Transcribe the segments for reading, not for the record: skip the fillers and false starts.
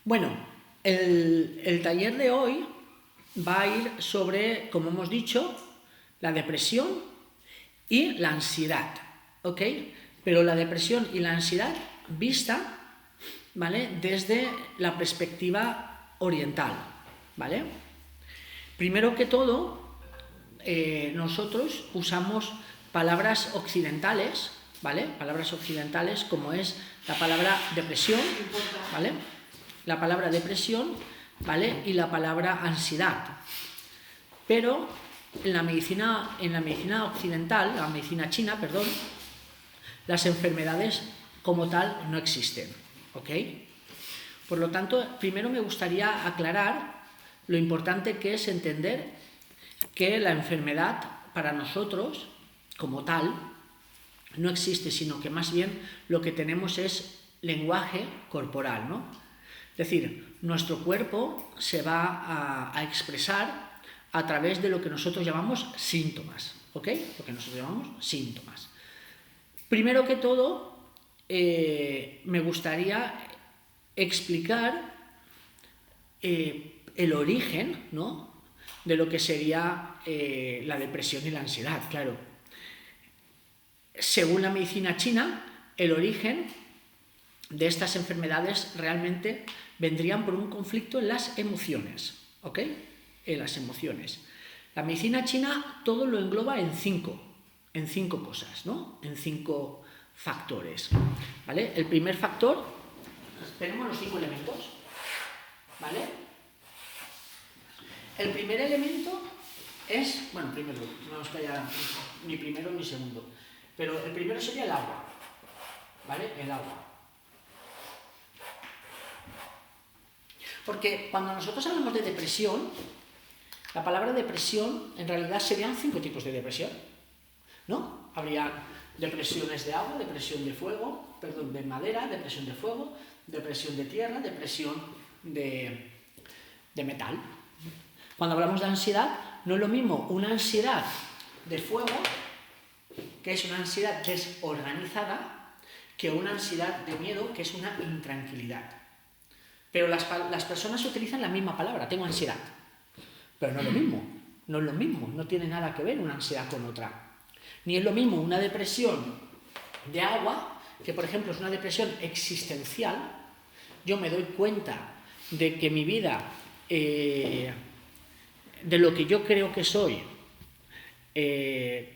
Bueno, el taller de hoy va a ir sobre, como hemos dicho, la depresión y la ansiedad, ¿ok? Pero la depresión y la ansiedad vista, ¿vale?, desde la perspectiva oriental, ¿vale? Primero que todo, nosotros usamos palabras occidentales, ¿vale? Palabras occidentales como es la palabra depresión, ¿vale? La palabra depresión, ¿vale? Y la palabra ansiedad. Pero en la medicina occidental, la medicina china, perdón, las enfermedades como tal no existen, ¿ok? Por lo tanto, primero me gustaría aclarar lo importante que es entender que la enfermedad para nosotros, como tal, no existe, sino que más bien lo que tenemos es lenguaje corporal, ¿no? Es decir, nuestro cuerpo se va a expresar a través de lo que nosotros llamamos síntomas, ¿ok? Lo que nosotros llamamos síntomas. Primero que todo, me gustaría explicar el origen, ¿no?, de lo que sería la depresión y la ansiedad, claro. Según la medicina china, el origen de estas enfermedades realmente vendrían por un conflicto en las emociones, ¿ok? En las emociones. La medicina china todo lo engloba en cinco cosas, ¿no? En 5 factores, ¿vale? El primer factor, tenemos los 5 elementos, ¿vale? El primer elemento es, bueno, primero, no es que haya ni primero ni segundo, pero el primero sería el agua, ¿vale? El agua. Porque cuando nosotros hablamos de depresión, la palabra depresión en realidad serían 5 tipos de depresión, ¿no? Habría depresiones de agua, depresión de fuego, perdón, de madera, depresión de fuego, depresión de tierra, depresión de metal. Cuando hablamos de ansiedad, no es lo mismo una ansiedad de fuego, que es una ansiedad desorganizada, que una ansiedad de miedo, que es una intranquilidad. Pero las personas utilizan la misma palabra, tengo ansiedad. Pero no es lo mismo, no tiene nada que ver una ansiedad con otra. Ni es lo mismo una depresión de agua, que por ejemplo es una depresión existencial. Yo me doy cuenta de que mi vida, de lo que yo creo que soy,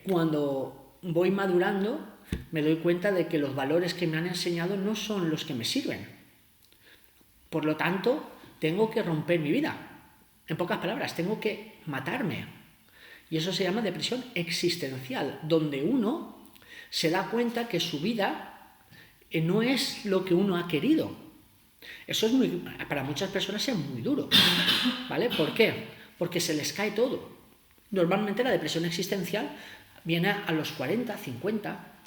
cuando voy madurando, me doy cuenta de que los valores que me han enseñado no son los que me sirven. Por lo tanto, tengo que romper mi vida. En pocas palabras, tengo que matarme. Y eso se llama depresión existencial, donde uno se da cuenta que su vida no es lo que uno ha querido. Eso es para muchas personas es muy duro, ¿vale? ¿Por qué? Porque se les cae todo. Normalmente la depresión existencial viene a los 40, 50.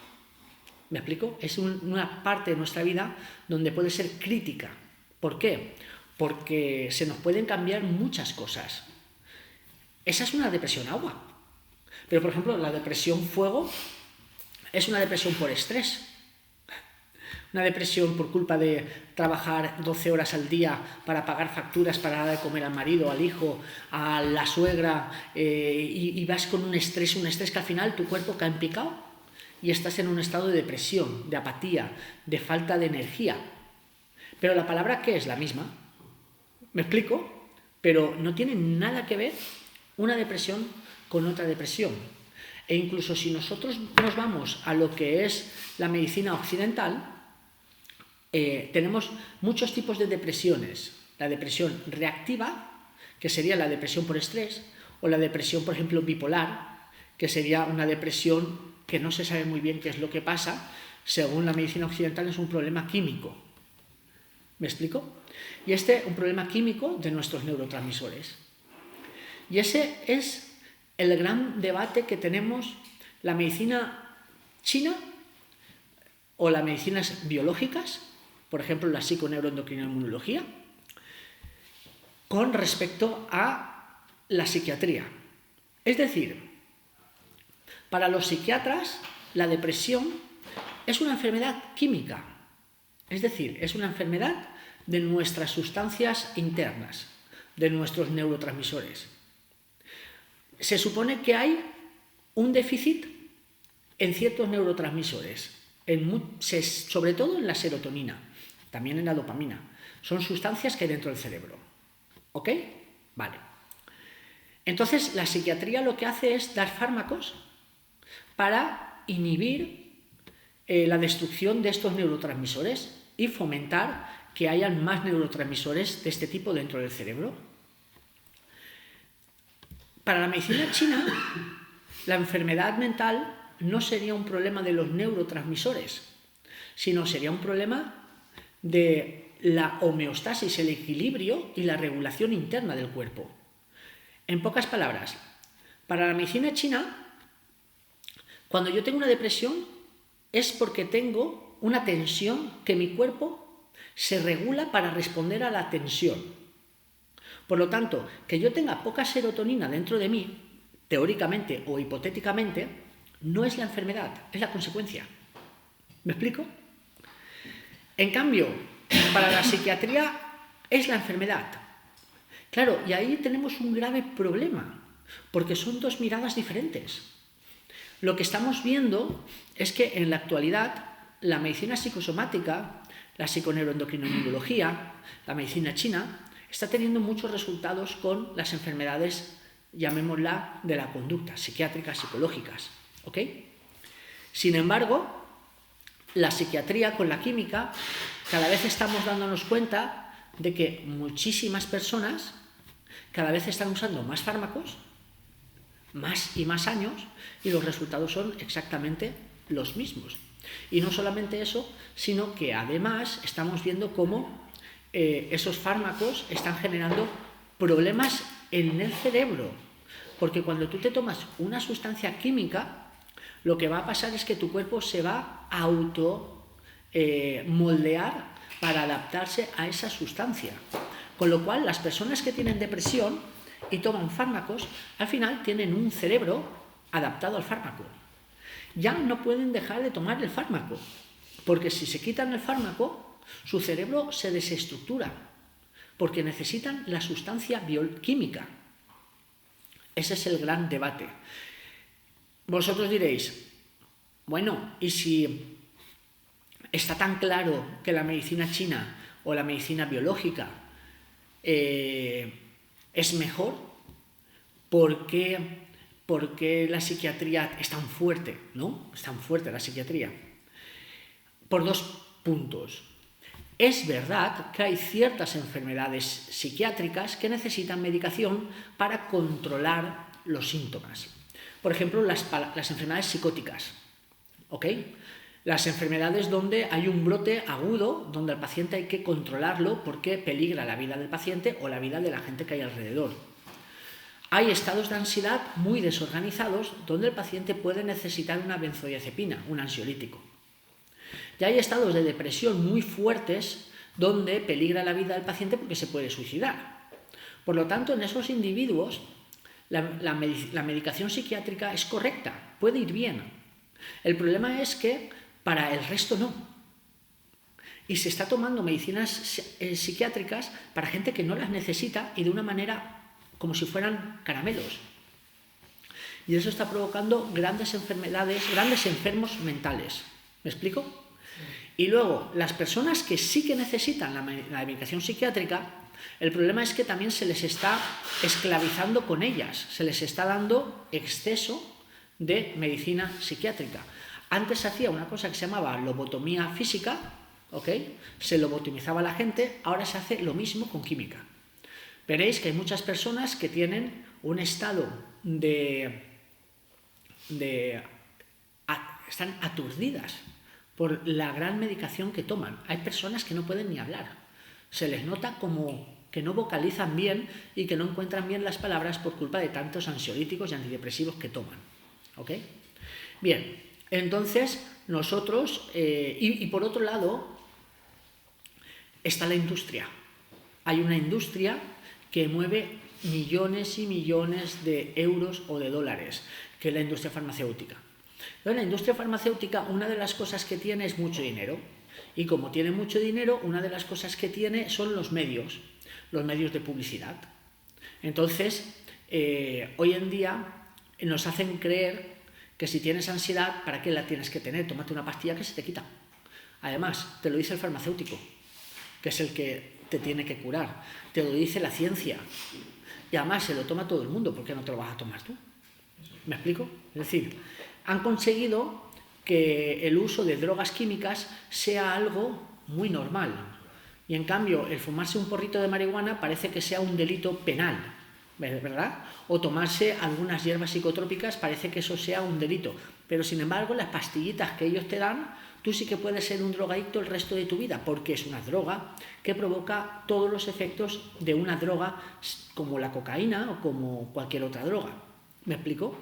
¿Me explico? Es una parte de nuestra vida donde puede ser crítica. ¿Por qué? Porque se nos pueden cambiar muchas cosas. Esa es una depresión agua. Pero, por ejemplo, la depresión fuego es una depresión por estrés. Una depresión por culpa de trabajar 12 horas al día para pagar facturas, para dar de comer al marido, al hijo, a la suegra, y vas con un estrés que al final tu cuerpo cae en picado y estás en un estado de depresión, de apatía, de falta de energía. Pero la palabra, ¿qué es? La misma. ¿Me explico? Pero no tiene nada que ver una depresión con otra depresión. E incluso si nosotros nos vamos a lo que es la medicina occidental, tenemos muchos tipos de depresiones. La depresión reactiva, que sería la depresión por estrés, o la depresión, por ejemplo, bipolar, que sería una depresión que no se sabe muy bien qué es lo que pasa. Según la medicina occidental, es un problema químico. ¿Me explico? Y un problema químico de nuestros neurotransmisores. Y ese es el gran debate que tenemos la medicina china o las medicinas biológicas, por ejemplo la psiconeuroendocrinología, con respecto a la psiquiatría. Es decir, para los psiquiatras la depresión es una enfermedad química. Es decir, es una enfermedad de nuestras sustancias internas, de nuestros neurotransmisores. Se supone que hay un déficit en ciertos neurotransmisores, sobre todo en la serotonina, también en la dopamina. Son sustancias que hay dentro del cerebro. ¿Ok? Vale. Entonces, la psiquiatría lo que hace es dar fármacos para inhibir la destrucción de estos neurotransmisores y fomentar que hayan más neurotransmisores de este tipo dentro del cerebro. Para la medicina china, la enfermedad mental no sería un problema de los neurotransmisores, sino sería un problema de la homeostasis, el equilibrio y la regulación interna del cuerpo. En pocas palabras, para la medicina china, cuando yo tengo una depresión es porque tengo una tensión que mi cuerpo se regula para responder a la tensión. Por lo tanto, que yo tenga poca serotonina dentro de mí, teóricamente o hipotéticamente, no es la enfermedad, es la consecuencia. ¿Me explico? En cambio, para la psiquiatría es la enfermedad. Claro, y ahí tenemos un grave problema, porque son dos miradas diferentes. Lo que estamos viendo es que en la actualidad la medicina psicosomática, la psiconeuroendocrinología, la medicina china, está teniendo muchos resultados con las enfermedades, llamémosla, de la conducta, psiquiátricas, psicológicas. ¿Ok? Sin embargo, la psiquiatría con la química, cada vez estamos dándonos cuenta de que muchísimas personas cada vez están usando más fármacos, más y más años, y los resultados son exactamente los mismos. Y no solamente eso, sino que además estamos viendo cómo esos fármacos están generando problemas en el cerebro. Porque cuando tú te tomas una sustancia química, lo que va a pasar es que tu cuerpo se va a moldear para adaptarse a esa sustancia. Con lo cual, las personas que tienen depresión y toman fármacos, al final tienen un cerebro adaptado al fármaco. Ya no pueden dejar de tomar el fármaco, porque si se quitan el fármaco, su cerebro se desestructura, porque necesitan la sustancia bioquímica. Ese es el gran debate. Vosotros diréis, bueno, ¿y si está tan claro que la medicina china o la medicina biológica es mejor? ¿Por qué la psiquiatría es tan fuerte? ¿No? Es tan fuerte la psiquiatría. Por dos puntos. Es verdad que hay ciertas enfermedades psiquiátricas que necesitan medicación para controlar los síntomas. Por ejemplo, las enfermedades psicóticas. ¿Ok? Las enfermedades donde hay un brote agudo, donde al paciente hay que controlarlo porque peligra la vida del paciente o la vida de la gente que hay alrededor. Hay estados de ansiedad muy desorganizados donde el paciente puede necesitar una benzodiazepina, un ansiolítico. Y hay estados de depresión muy fuertes donde peligra la vida del paciente porque se puede suicidar. Por lo tanto, en esos individuos la medicación psiquiátrica es correcta, puede ir bien. El problema es que para el resto no. Y se está tomando medicinas psiquiátricas para gente que no las necesita y de una manera como si fueran caramelos. Y eso está provocando grandes enfermedades, grandes enfermos mentales. ¿Me explico? Y luego, las personas que sí que necesitan la medicación psiquiátrica, el problema es que también se les está esclavizando con ellas, se les está dando exceso de medicina psiquiátrica. Antes se hacía una cosa que se llamaba lobotomía física, ¿ok? Se lobotomizaba a la gente, ahora se hace lo mismo con química. Veréis que hay muchas personas que tienen un estado están aturdidas por la gran medicación que toman. Hay personas que no pueden ni hablar. Se les nota como que no vocalizan bien y que no encuentran bien las palabras por culpa de tantos ansiolíticos y antidepresivos que toman. ¿Ok? Bien, entonces nosotros, y por otro lado, está la industria. Hay una industria que mueve millones y millones de euros o de dólares, que es la industria farmacéutica. En la industria farmacéutica, una de las cosas que tiene es mucho dinero. Y como tiene mucho dinero, una de las cosas que tiene son los medios de publicidad. Entonces, hoy en día nos hacen creer que si tienes ansiedad, ¿para qué la tienes que tener? Tómate una pastilla que se te quita. Además, te lo dice el farmacéutico, que es el que te tiene que curar. Te lo dice la ciencia. Y además se lo toma todo el mundo, ¿por qué no te lo vas a tomar tú? ¿Me explico? Es decir, han conseguido que el uso de drogas químicas sea algo muy normal. Y en cambio, el fumarse un porrito de marihuana parece que sea un delito penal, ¿verdad? O tomarse algunas hierbas psicotrópicas parece que eso sea un delito. Pero sin embargo, las pastillitas que ellos te dan, tú sí que puedes ser un drogadicto el resto de tu vida, porque es una droga que provoca todos los efectos de una droga como la cocaína o como cualquier otra droga. ¿Me explico?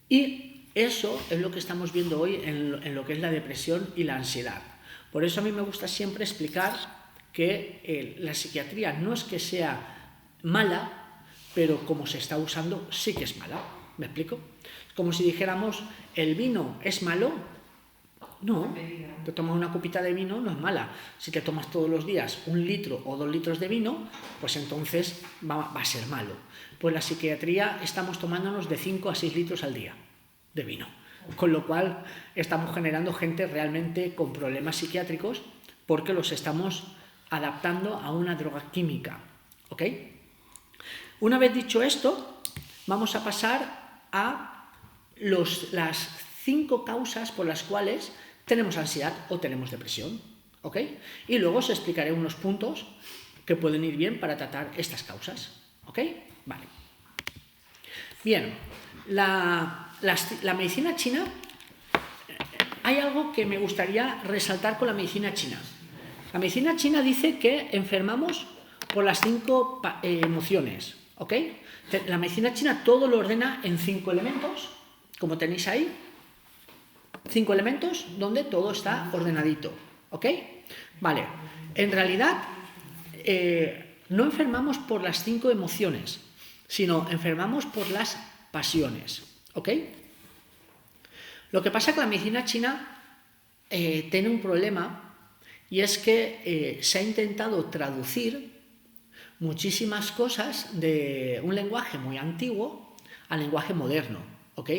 Y eso es lo que estamos viendo hoy en lo que es la depresión y la ansiedad. Por eso a mí me gusta siempre explicar que la psiquiatría no es que sea mala, pero como se está usando sí que es mala. ¿Me explico? Como si dijéramos, ¿el vino es malo? No, te tomas una copita de vino, no es mala. Si te tomas todos los días 1 litro o 2 litros de vino, pues entonces va a ser malo. Pues la psiquiatría estamos tomándonos de 5 a 6 litros al día de vino. Con lo cual estamos generando gente realmente con problemas psiquiátricos porque los estamos adaptando a una droga química. ¿Ok? Una vez dicho esto, vamos a pasar a las 5 causas por las cuales tenemos ansiedad o tenemos depresión. ¿Ok? Y luego os explicaré unos puntos que pueden ir bien para tratar estas causas. ¿Ok? Vale. Bien, la medicina china, hay algo que me gustaría resaltar con la medicina china. La medicina china dice que enfermamos por las 5 emociones, ¿ok? La medicina china todo lo ordena en 5 elementos, como tenéis ahí, 5 elementos donde todo está ordenadito, ¿ok? Vale, en realidad no enfermamos por las 5 emociones, sino enfermamos por las pasiones, ¿ok? Lo que pasa es que la medicina china tiene un problema y es que se ha intentado traducir muchísimas cosas de un lenguaje muy antiguo al lenguaje moderno, ¿ok?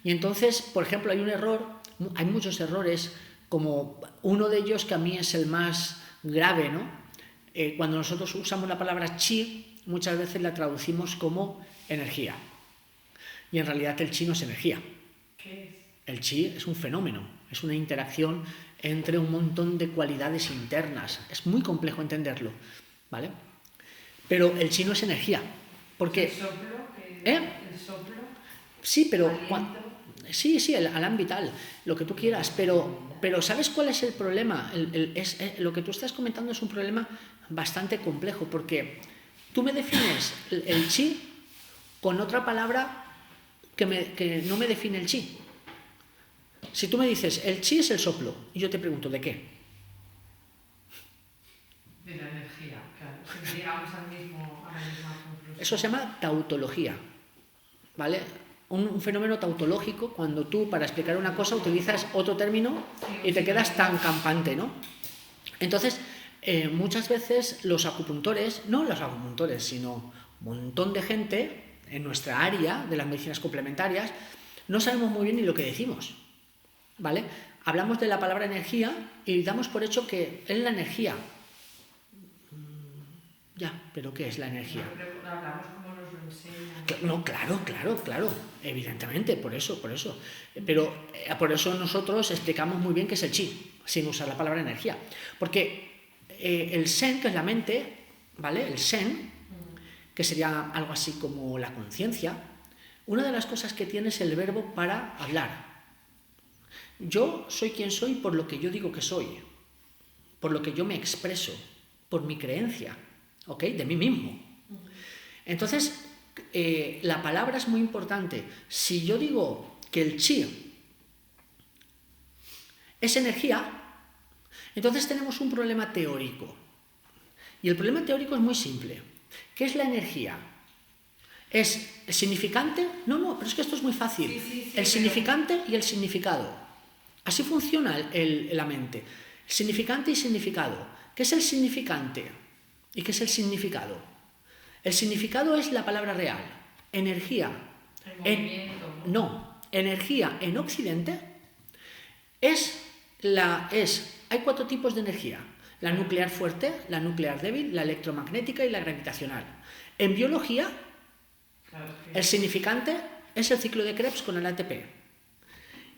Y entonces, por ejemplo, hay muchos errores, como uno de ellos que a mí es el más grave, ¿no? Cuando nosotros usamos la palabra chi, muchas veces la traducimos como energía. Y en realidad el chi no es energía. ¿Qué es? El chi es un fenómeno, es una interacción entre un montón de cualidades internas. Es muy complejo entenderlo, ¿vale? Pero el chi no es energía, porque... ¿El soplo? ¿El soplo? Sí, pero... ¿Aliento? Sí, el alam vital, lo que tú quieras, pero ¿sabes cuál es el problema? Lo que tú estás comentando es un problema bastante complejo, porque tú me defines el chi con otra palabra que no me define el chi. Si tú me dices, el chi es el soplo, y yo te pregunto, ¿de qué? De la energía, claro. Llegamos a la misma conclusión. Eso se llama tautología, ¿vale? Un fenómeno tautológico cuando tú para explicar una cosa utilizas otro término y te quedas tan campante, ¿no? Entonces, muchas veces los acupuntores, no los acupuntores, sino un montón de gente en nuestra área de las medicinas complementarias, no sabemos muy bien ni lo que decimos, ¿vale? Hablamos de la palabra energía y damos por hecho que es la energía. Ya, pero ¿qué es la energía? No, hablamos como nos lo enseñan. No, claro, evidentemente, por eso. Pero por eso nosotros explicamos muy bien qué es el chi, sin usar la palabra energía. Porque el Zen, que es la mente, ¿vale? El Zen, que sería algo así como la conciencia, una de las cosas que tiene es el verbo para hablar. Yo soy quien soy por lo que yo digo que soy, por lo que yo me expreso, por mi creencia, ¿ok? De mí mismo. Entonces, la palabra es muy importante. Si yo digo que el chi es energía, entonces tenemos un problema teórico. Y el problema teórico es muy simple. ¿Qué es la energía? ¿Es significante? No, pero es que esto es muy fácil. Sí, el significante y el significado. Así funciona la mente. Significante y significado. ¿Qué es el significante? ¿Y qué es el significado? El significado es la palabra real. Energía. El movimiento. No, energía en Occidente hay 4 tipos de energía. La nuclear fuerte, la nuclear débil, la electromagnética y la gravitacional. En biología, el significante es el ciclo de Krebs con el ATP.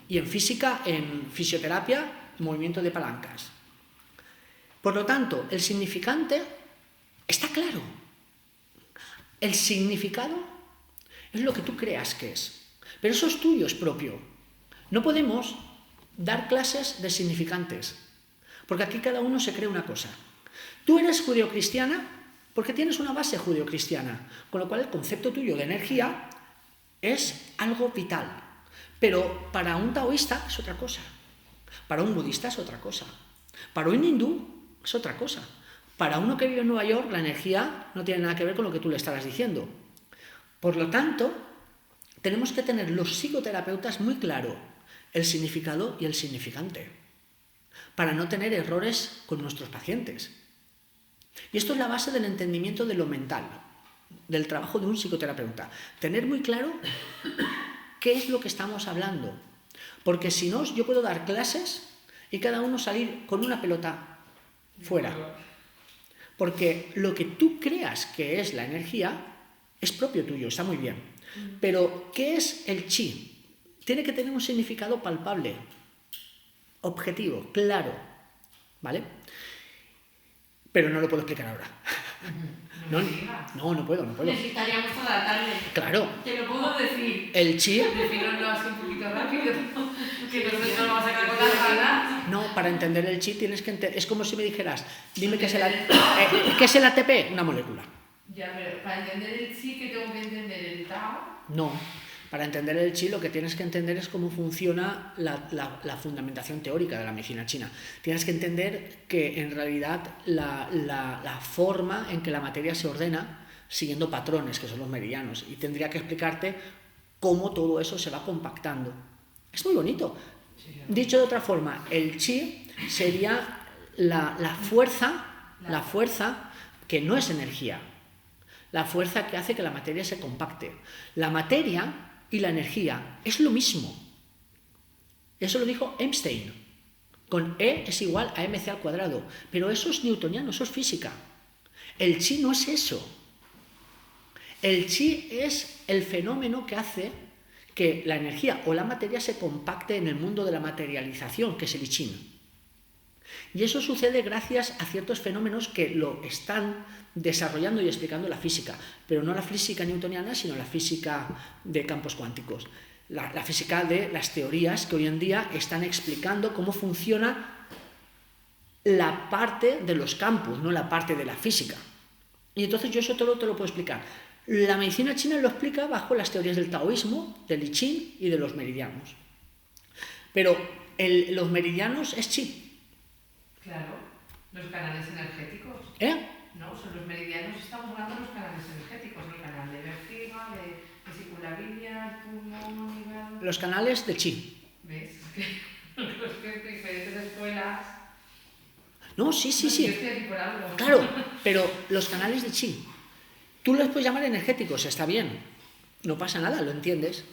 Y en física, en fisioterapia, movimiento de palancas. Por lo tanto, el significante está claro. El significado es lo que tú creas que es. Pero eso es tuyo, es propio. No podemos dar clases de significantes, porque aquí cada uno se cree una cosa. Tú eres judeocristiana porque tienes una base judeocristiana, con lo cual el concepto tuyo de energía es algo vital. Pero para un taoísta es otra cosa, para un budista es otra cosa, para un hindú es otra cosa. Para uno que vive en Nueva York, la energía no tiene nada que ver con lo que tú le estarás diciendo. Por lo tanto, tenemos que tener los psicoterapeutas muy claro el significado y el significante, para no tener errores con nuestros pacientes. Y esto es la base del entendimiento de lo mental, del trabajo de un psicoterapeuta. Tener muy claro qué es lo que estamos hablando. Porque si no, yo puedo dar clases y cada uno salir con una pelota fuera. Porque lo que tú creas que es la energía es propio tuyo, está muy bien. Pero, ¿qué es el chi? Tiene que tener un significado palpable, objetivo, claro, ¿vale? Pero no lo puedo explicar ahora. No puedo. Necesitaríamos toda la tarde. Claro. Te lo puedo decir. El chi... Decirlo así un poquito rápido. Que nosotros no vamos a sacar con las ganas. No, para entender el chi tienes que entender... Es como si me dijeras, dime qué es el ATP, una molécula. Ya, pero para entender el chi, ¿qué tengo que entender? ¿El Tao? No, para entender el chi lo que tienes que entender es cómo funciona la fundamentación teórica de la medicina china. Tienes que entender que en realidad la forma en que la materia se ordena siguiendo patrones, que son los meridianos, y tendría que explicarte cómo todo eso se va compactando. Es muy bonito. Dicho de otra forma, el chi sería la fuerza que no es energía. La fuerza que hace que la materia se compacte. La materia y la energía es lo mismo. Eso lo dijo Einstein. Con E es igual a mc al cuadrado. Pero eso es newtoniano, eso es física. El chi no es eso. El chi es el fenómeno que hace que la energía o la materia se compacte en el mundo de la materialización, que es el I Ching. Y eso sucede gracias a ciertos fenómenos que lo están desarrollando y explicando la física, pero no la física newtoniana, sino la física de campos cuánticos, la física de las teorías que hoy en día están explicando cómo funciona la parte de los campos, no la parte de la física. Y entonces yo eso todo te lo puedo explicar. La medicina china lo explica bajo las teorías del taoísmo, del I Ching y de los meridianos. Pero los meridianos es chi. Claro, los canales energéticos. No, son los meridianos, estamos hablando de los canales energéticos, el canal de vejiga, de vesícula biliar, pulmón, hígado. Los canales de chi. ¿Ves? Los que diferentes escuelas. No, sí. Yo estoy aquí por algo. Claro, pero los canales de chi, tú los puedes llamar energéticos, está bien, no pasa nada, lo entiendes.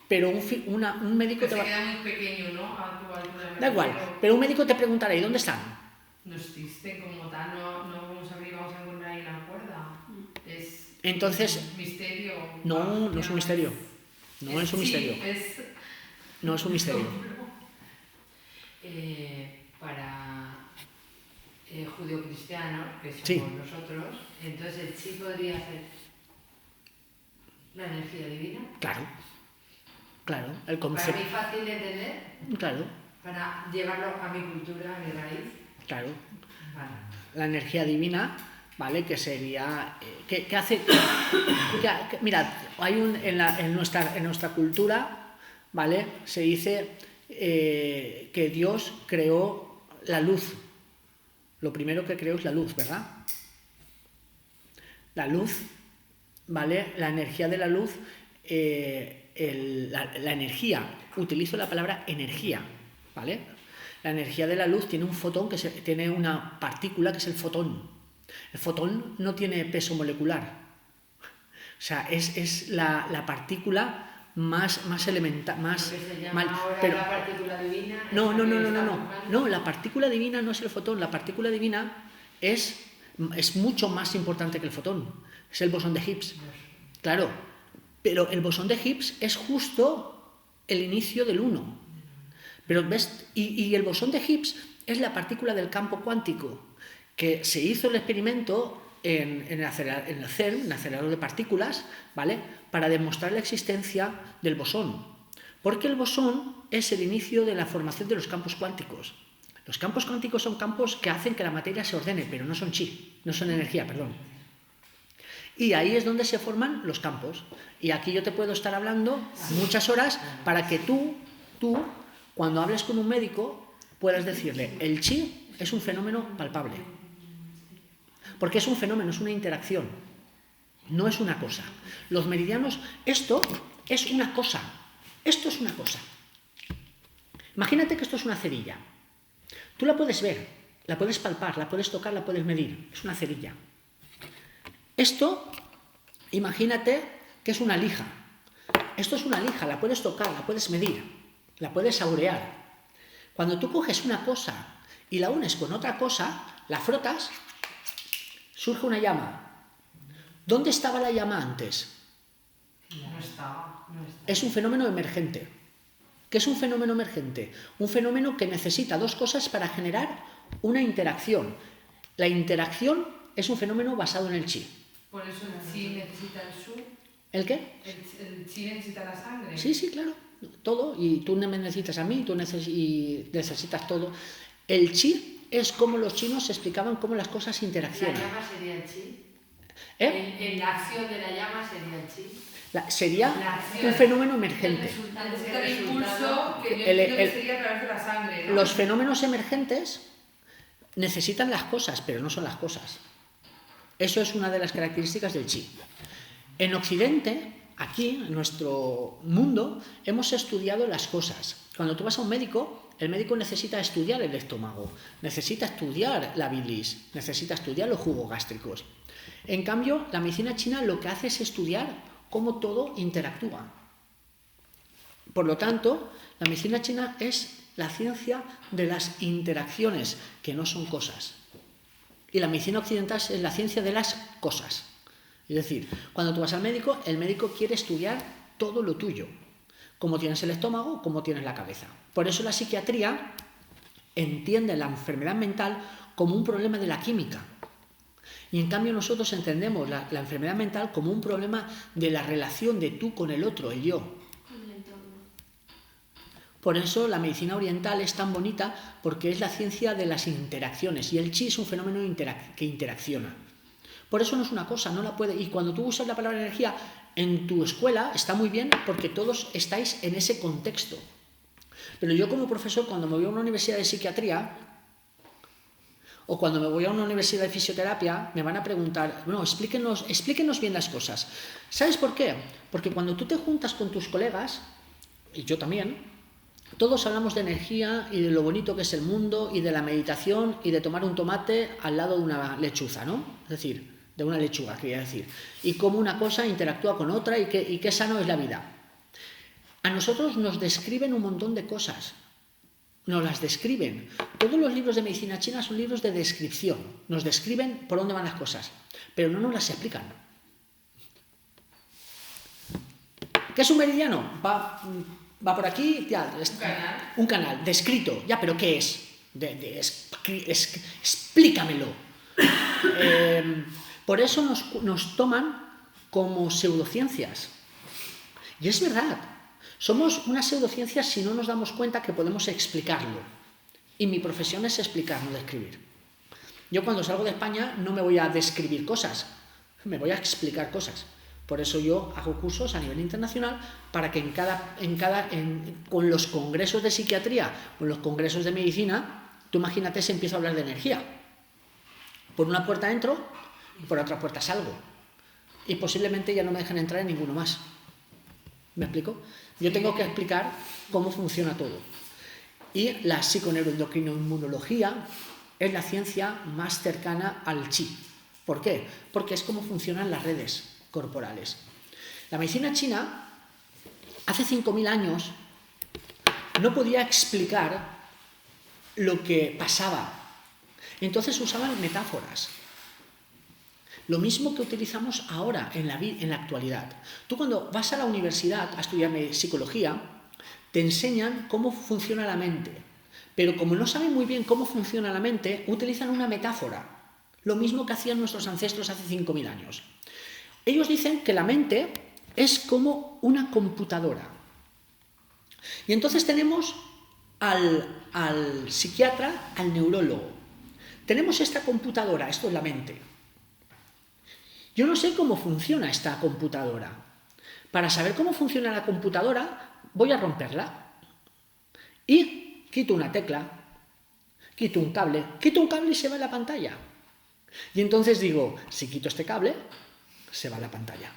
Pero un médico te va... Se queda muy pequeño, ¿no? A tu altura. Da igual, pero un médico te preguntará, ¿y dónde están? No existen como tal, no vamos a abrir, vamos a encontrar ahí una cuerda. Entonces, un misterio. No es un misterio. No es un misterio. No es un misterio. Para judeocristianos, que somos Sí. nosotros, entonces el chi podría ser la energía divina. Claro, el concepto. Para mí fácil de entender. Claro. Para llevarlo a mi cultura, a mi raíz. Claro. Vale. La energía divina, ¿vale? Que sería... ¿Qué hace? Mirad, hay en nuestra cultura, ¿vale? Se dice que Dios creó la luz. Lo primero que creó es la luz, ¿verdad? La luz, ¿vale? La energía de la luz... la energía, utilizo la palabra energía, ¿vale? La energía de la luz tiene un fotón, tiene una partícula que es el fotón. El fotón no tiene peso molecular. O sea, es la partícula más elemental, más... Pero la partícula divina... No, la partícula divina no es el fotón, la partícula divina es mucho más importante que el fotón, es el bosón de Higgs. Claro, pero el bosón de Higgs es justo el inicio del 1. Pero ¿ves? Y el bosón de Higgs es la partícula del campo cuántico, que se hizo el experimento en el CERN, en el acelerador de partículas, ¿vale? Para demostrar la existencia del bosón. Porque el bosón es el inicio de la formación de los campos cuánticos. Los campos cuánticos son campos que hacen que la materia se ordene, pero no son chi, no son energía, perdón. Y ahí es donde se forman los campos. Y aquí yo te puedo estar hablando muchas horas para que tú, cuando hables con un médico, puedas decirle, el chi es un fenómeno palpable. Porque es un fenómeno, es una interacción, no es una cosa. Los meridianos, esto es una cosa, esto es una cosa. Imagínate que esto es una cerilla. Tú la puedes ver, la puedes palpar, la puedes tocar, la puedes medir, es una cerilla. Esto, imagínate que es una lija. Esto es una lija, la puedes tocar, la puedes medir, la puedes saborear. Cuando tú coges una cosa y la unes con otra cosa, la frotas, surge una llama. ¿Dónde estaba la llama antes? No estaba. Es un fenómeno emergente. ¿Qué es un fenómeno emergente? Un fenómeno que necesita dos cosas para generar una interacción. La interacción es un fenómeno basado en el chi. Por eso el chi necesita el su. ¿El qué? El chi necesita la sangre. Sí, claro. Todo. Y tú me necesitas a mí, tú necesitas todo. El chi es como los chinos explicaban cómo las cosas interaccionan. ¿La llama sería el chi? En la acción de la llama sería el chi. Sería un fenómeno emergente. El impulso que sería a través de la sangre, ¿no? Los fenómenos emergentes necesitan las cosas, pero no son las cosas. Eso es una de las características del chi. En Occidente, aquí, en nuestro mundo, hemos estudiado las cosas. Cuando tú vas a un médico, el médico necesita estudiar el estómago, necesita estudiar la bilis, necesita estudiar los jugos gástricos. En cambio, la medicina china lo que hace es estudiar cómo todo interactúa. Por lo tanto, la medicina china es la ciencia de las interacciones, que no son cosas. Y la medicina occidental es la ciencia de las cosas. Es decir, cuando tú vas al médico, el médico quiere estudiar todo lo tuyo. Cómo tienes el estómago, cómo tienes la cabeza. Por eso la psiquiatría entiende la enfermedad mental como un problema de la química. Y en cambio nosotros entendemos la enfermedad mental como un problema de la relación de tú con el otro, el yo. Por eso la medicina oriental es tan bonita, porque es la ciencia de las interacciones. Y el chi es un fenómeno que interacciona. Por eso no es una cosa, no la puede. Y cuando tú usas la palabra energía en tu escuela, está muy bien, porque todos estáis en ese contexto. Pero yo como profesor, cuando me voy a una universidad de psiquiatría, o cuando me voy a una universidad de fisioterapia, me van a preguntar, bueno, explíquenos bien las cosas. ¿Sabes por qué? Porque cuando tú te juntas con tus colegas, y yo también, todos hablamos de energía y de lo bonito que es el mundo y de la meditación y de tomar un tomate al lado de una lechuza, ¿no? Es decir, de una lechuga, quería decir. Y cómo una cosa interactúa con otra y qué sano es la vida. A nosotros nos describen un montón de cosas. Nos las describen. Todos los libros de medicina china son libros de descripción. Nos describen por dónde van las cosas, pero no nos las explican. ¿Qué es un meridiano? Va por aquí, ya, un canal descrito. Ya, pero ¿qué es? Explícamelo. Por eso nos toman como pseudociencias. Y es verdad. Somos una pseudociencia si no nos damos cuenta que podemos explicarlo. Y mi profesión es explicar, no describir. Yo cuando salgo de España no me voy a describir cosas, me voy a explicar cosas. Por eso yo hago cursos a nivel internacional para que con los congresos de psiquiatría, con los congresos de medicina, tú imagínate si empiezo a hablar de energía. Por una puerta entro y por otra puerta salgo. Y posiblemente ya no me dejen entrar en ninguno más. ¿Me explico? Yo tengo que explicar cómo funciona todo. Y la psiconeuroendocrinoinmunología es la ciencia más cercana al chi. ¿Por qué? Porque es como funcionan las redes corporales. La medicina china, hace 5.000 años, no podía explicar lo que pasaba. Entonces usaban metáforas. Lo mismo que utilizamos ahora en la actualidad. Tú cuando vas a la universidad a estudiar psicología, te enseñan cómo funciona la mente. Pero como no saben muy bien cómo funciona la mente, utilizan una metáfora. Lo mismo que hacían nuestros ancestros hace 5.000 años. Ellos dicen que la mente es como una computadora. Y entonces tenemos al psiquiatra, al neurólogo. Tenemos esta computadora, esto es la mente. Yo no sé cómo funciona esta computadora. Para saber cómo funciona la computadora, voy a romperla. Y quito una tecla, quito un cable y se va la pantalla. Y entonces digo, si quito este cable, se va la pantalla.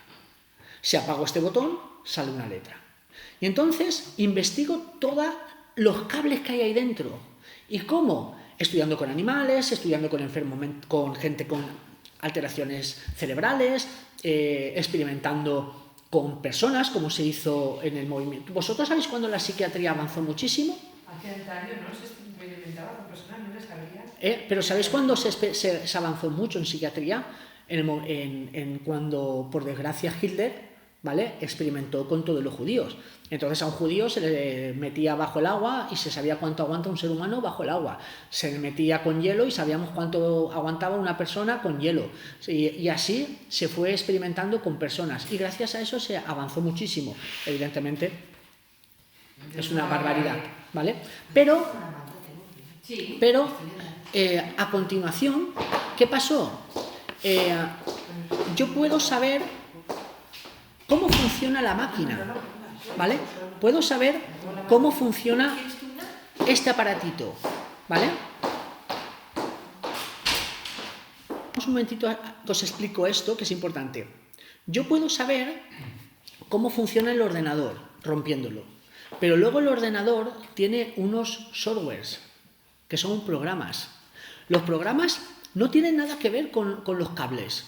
Si apago este botón, sale una letra. Y entonces investigo todos los cables que hay ahí dentro. ¿Y cómo? Estudiando con animales, estudiando con gente con alteraciones cerebrales, experimentando con personas, como se hizo en el movimiento. ¿Vosotros sabéis cuándo la psiquiatría avanzó muchísimo? Hace años, ¿no? Se experimentaba con personas, no les sabía. Pero ¿sabéis cuándo se avanzó mucho en psiquiatría? Cuando, por desgracia, Hitler, ¿vale?, experimentó con todos los judíos. Entonces a un judío se le metía bajo el agua y se sabía cuánto aguanta un ser humano bajo el agua. Se le metía con hielo y sabíamos cuánto aguantaba una persona con hielo. Y así se fue experimentando con personas. Y gracias a eso se avanzó muchísimo. Evidentemente es una barbaridad, ¿vale? Pero a continuación, ¿qué pasó? Yo puedo saber cómo funciona la máquina, ¿vale? Puedo saber cómo funciona este aparatito, ¿vale? Un momentito que os explico esto, que es importante. Yo puedo saber cómo funciona el ordenador, rompiéndolo. Pero luego el ordenador tiene unos softwares, que son programas. Los programas no tienen nada que ver con los cables,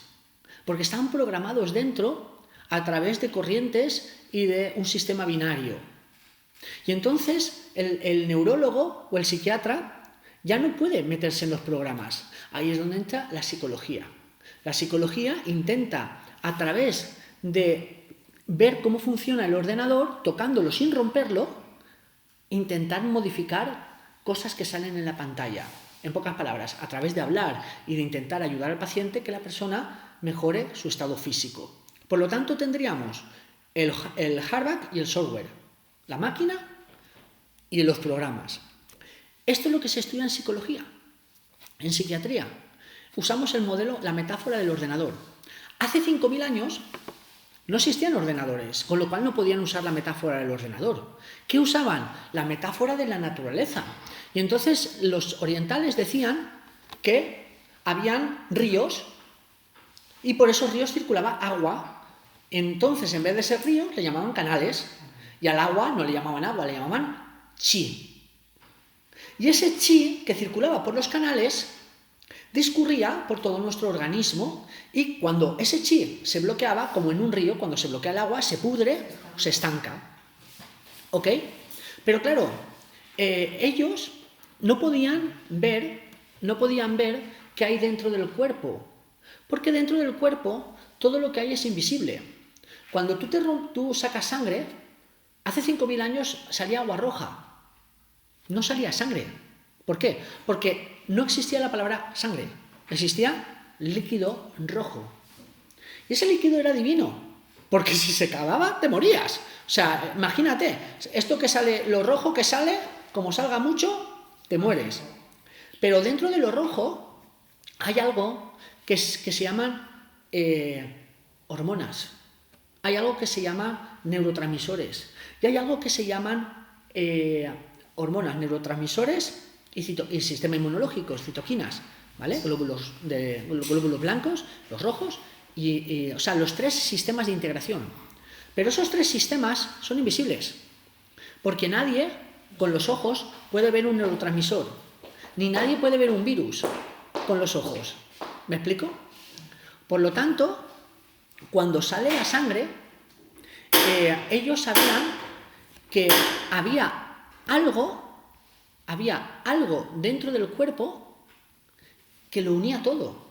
porque están programados dentro a través de corrientes y de un sistema binario. Y entonces el neurólogo o el psiquiatra ya no puede meterse en los programas. Ahí es donde entra la psicología. La psicología intenta, a través de ver cómo funciona el ordenador, tocándolo sin romperlo, intentar modificar cosas que salen en la pantalla. En pocas palabras, a través de hablar y de intentar ayudar al paciente, que la persona mejore su estado físico. Por lo tanto, tendríamos el hardware y el software, la máquina y los programas. Esto es lo que se estudia en psicología. En psiquiatría usamos el modelo, la metáfora del ordenador. Hace 5.000 años no existían ordenadores, con lo cual no podían usar la metáfora del ordenador. ¿Qué usaban? La metáfora de la naturaleza. Y entonces los orientales decían que habían ríos y por esos ríos circulaba agua. Entonces, en vez de ser ríos, le llamaban canales. Y al agua no le llamaban agua, le llamaban chi. Y ese chi que circulaba por los canales discurría por todo nuestro organismo y cuando ese chi se bloqueaba, como en un río, cuando se bloquea el agua, se pudre o se estanca. ¿Ok? Pero claro, ellos no podían ver qué hay dentro del cuerpo, porque dentro del cuerpo todo lo que hay es invisible. Cuando tú sacas sangre, hace 5.000 años salía agua roja, no salía sangre. ¿Por qué? Porque no existía la palabra sangre, existía líquido rojo. Y ese líquido era divino, porque si se acababa te morías. O sea, imagínate, esto que sale, lo rojo que sale, como salga mucho, te mueres. Pero dentro de lo rojo hay algo que se llaman hormonas, hay algo que se llama neurotransmisores y hay algo que se llaman hormonas, neurotransmisores y sistema inmunológico, citoquinas, ¿vale? Glóbulos blancos, los rojos, o sea, los 3 sistemas de integración. Pero esos 3 sistemas son invisibles, porque nadie con los ojos puede ver un neurotransmisor, ni nadie puede ver un virus con los ojos. ¿Me explico? Por lo tanto, cuando sale la sangre, ellos sabían que había algo dentro del cuerpo que lo unía todo.